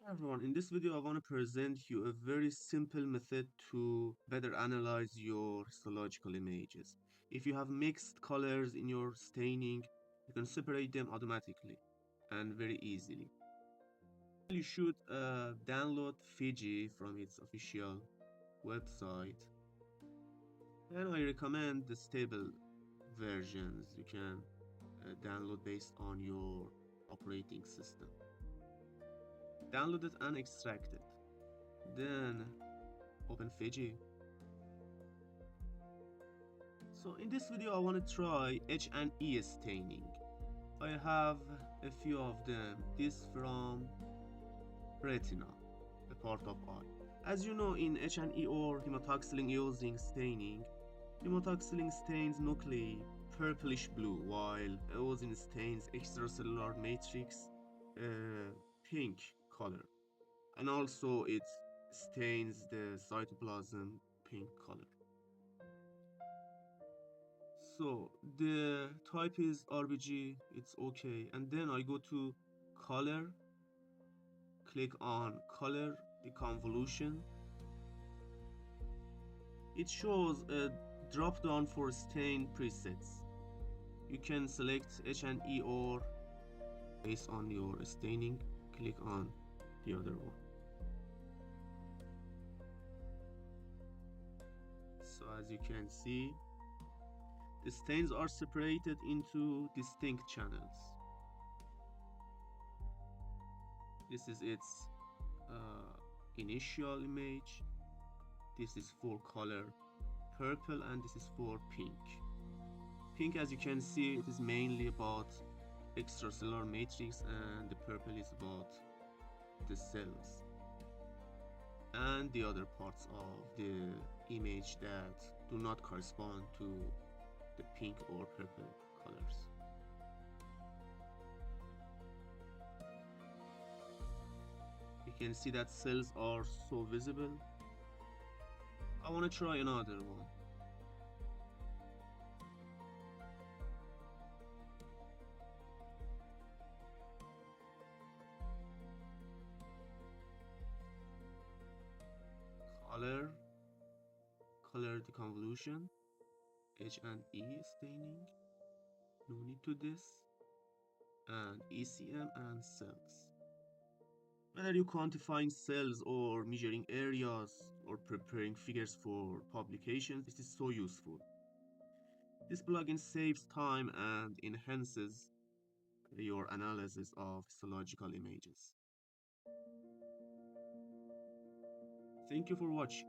Hi everyone, in this video I want to present you a very simple method to better analyze your histological images. If you have mixed colors in your staining, you can separate them automatically and very easily. You should download Fiji from its official website, and I recommend the stable versions you can download based on your operating system. Download it and extract it. Then open Fiji. So in this video I want to try H&E staining. I have a few of them. This from retina, a part of eye. As you know, in H&E or hematoxylin Eosin staining, hematoxylin stains nuclei purplish blue, while Eosin stains extracellular matrix pink color, and also it stains the cytoplasm pink color. So the type is RBG, it's okay. And then I go to color, click on color deconvolution. It shows a drop down for stain presets. You can select H&E or based on your staining, click on the other one. So as you can see, the stains are separated into distinct channels. This is its initial image. This is for color purple and this is for pink. Pink, as you can see, it is mainly about extracellular matrix, and the purple is about the cells and the other parts of the image that do not correspond to the pink or purple colors. You can see that cells are so visible. I want to try another one. Color deconvolution, H&E staining, no need to this, and ECM and cells. Whether you're quantifying cells or measuring areas or preparing figures for publications, this is so useful. This plugin saves time and enhances your analysis of histological images. Thank you for watching.